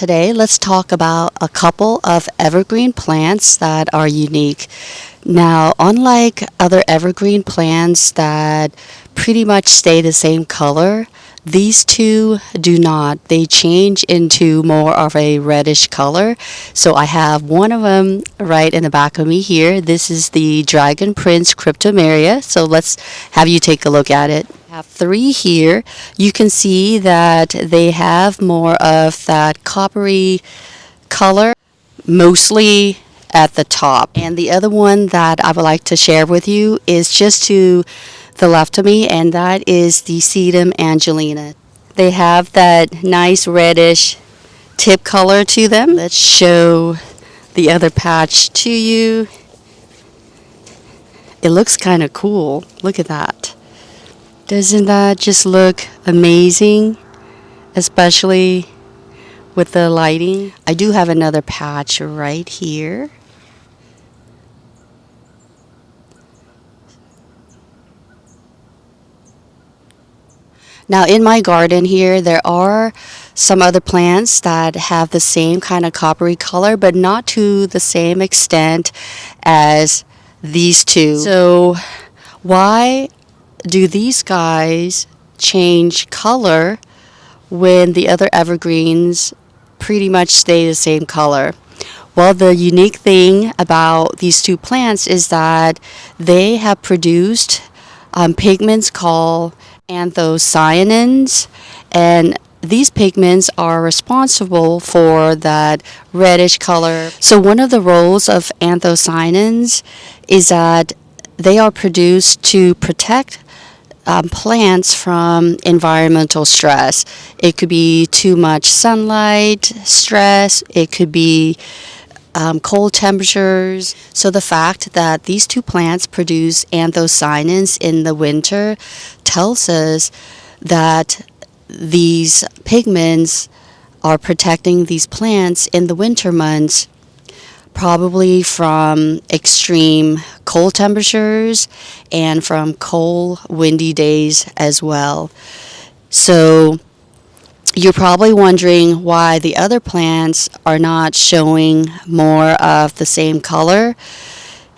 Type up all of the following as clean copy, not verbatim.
Today, let's talk about a couple of evergreen plants that are unique. Now, unlike other evergreen plants that pretty much stay the same color, these two do not. They change into more of a reddish color. So I have one of them right in the back of me here. This is the Dragon Prince Cryptomeria. So let's have you take a look at it. I have three here. You can see that they have more of that coppery color, mostly at the top. And the other one that I would like to share with you is just to the left of me, and that is the Sedum Angelina. They have that nice reddish tip color to them. Let's show the other patch to you. It looks kind of cool. Look at that. Doesn't that just look amazing? Especially with the lighting. I do have another patch right here. Now in my garden here, there are some other plants that have the same kind of coppery color, but not to the same extent as these two. So why do these guys change color when the other evergreens pretty much stay the same color? Well, the unique thing about these two plants is that they have produced pigments called anthocyanins, and these pigments are responsible for that reddish color. So one of the roles of anthocyanins is that they are produced to protect plants from environmental stress. It could be too much sunlight stress, it could be cold temperatures. So the fact that these two plants produce anthocyanins in the winter tells us that these pigments are protecting these plants in the winter months, probably from extreme cold temperatures and from cold, windy days as well. So you're probably wondering why the other plants are not showing more of the same color.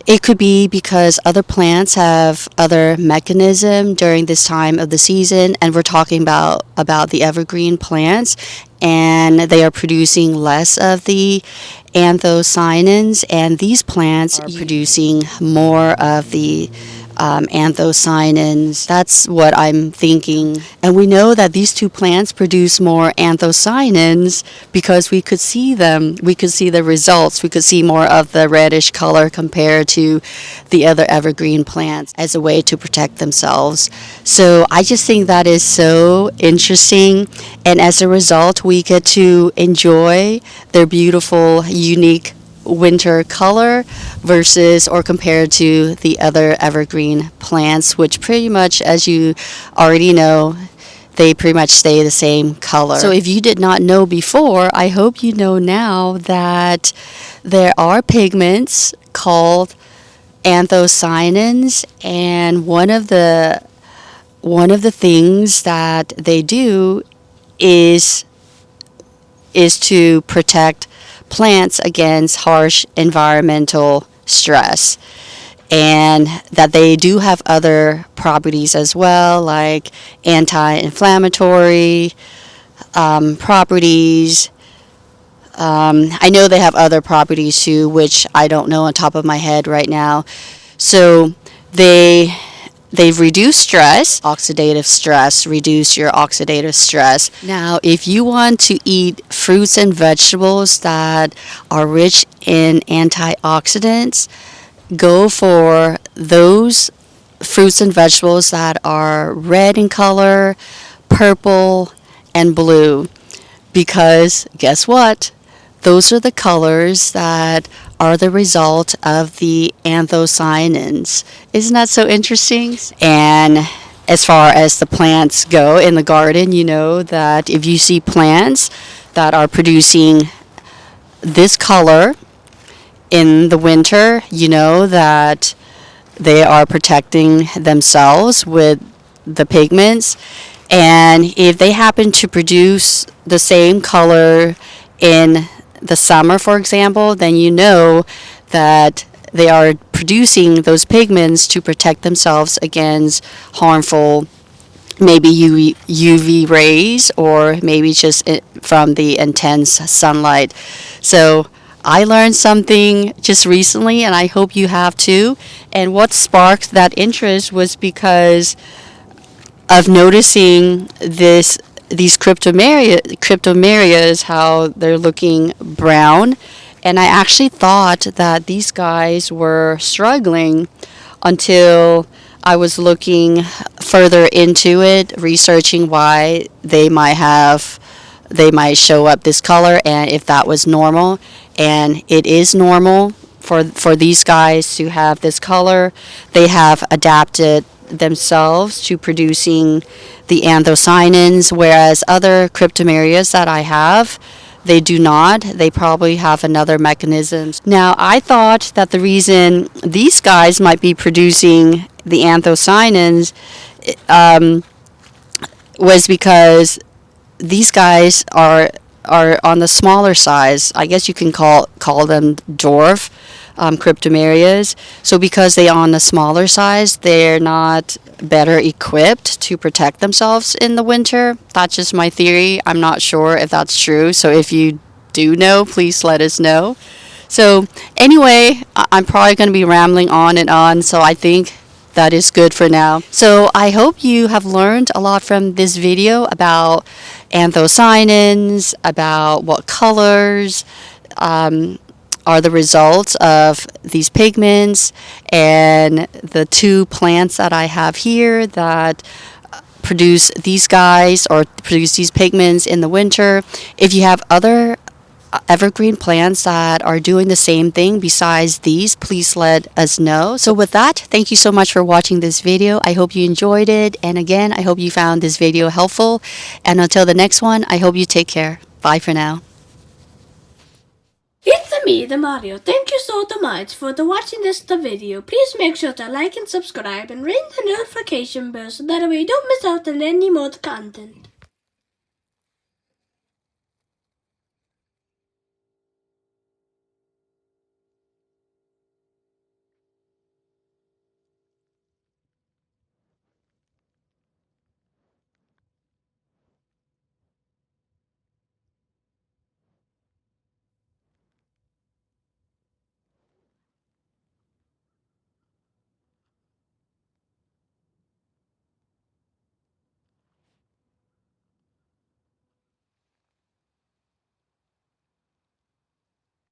It could be because other plants have other mechanism during this time of the season, and we're talking about the evergreen plants, and they are producing less of the anthocyanins, and these plants are producing more of the anthocyanins. That's what I'm thinking. And we know that these two plants produce more anthocyanins because we could see them. We could see the results. We could see more of the reddish color compared to the other evergreen plants as a way to protect themselves. So I just think that is so interesting. And as a result, we get to enjoy their beautiful, unique winter color versus or compared to the other evergreen plants, which pretty much, as you already know, they pretty much stay the same color. So if you did not know before, I hope you know now that there are pigments called anthocyanins, and one of the things that they do is to protect plants against harsh environmental stress, and that they do have other properties as well, like anti-inflammatory properties. I know they have other properties too, which I don't know on top of my head right now. So they've reduced stress, oxidative stress, reduce your oxidative stress. Now, if you want to eat fruits and vegetables that are rich in antioxidants, go for those fruits and vegetables that are red in color, purple, and blue. Because guess what? Those are the colors that are the result of the anthocyanins. Isn't that so interesting? And as far as the plants go in the garden, you know that if you see plants that are producing this color in the winter, you know that they are protecting themselves with the pigments. And if they happen to produce the same color in the summer, for example, then you know that they are producing those pigments to protect themselves against harmful maybe UV rays or maybe just from the intense sunlight. So I learned something just recently, and I hope you have too. And what sparked that interest was because of noticing these cryptomerias, how they're looking brown. And I actually thought that these guys were struggling until I was looking further into it, researching why they might show up this color and if that was normal. And it is normal for these guys to have this color. They have adapted themselves to producing the anthocyanins, whereas other cryptomerias that I have, they do not. They probably have another mechanism. Now, I thought that the reason these guys might be producing the anthocyanins was because these guys are on the smaller size. I guess you can call them dwarf cryptomerias. So because they are on the smaller size, they're not better equipped to protect themselves in the winter. That's just my theory. I'm not sure if that's true. So if you do know, please let us know. So anyway, I'm probably going to be rambling on and on. So I think that is good for now. So I hope you have learned a lot from this video about anthocyanins, about what colors are the results of these pigments, and the two plants that I have here that produce these guys or produce these pigments in the winter. If you have other evergreen plants that are doing the same thing besides these, please let us know. So with that, thank you so much for watching this video. I hope you enjoyed it, and again, I hope you found this video helpful, and until the next one, I hope you take care. Bye for now. It's me, the Mario. Thank you so much for watching this video. Please make sure to like and subscribe and ring the notification bell so that way you don't miss out on any more content.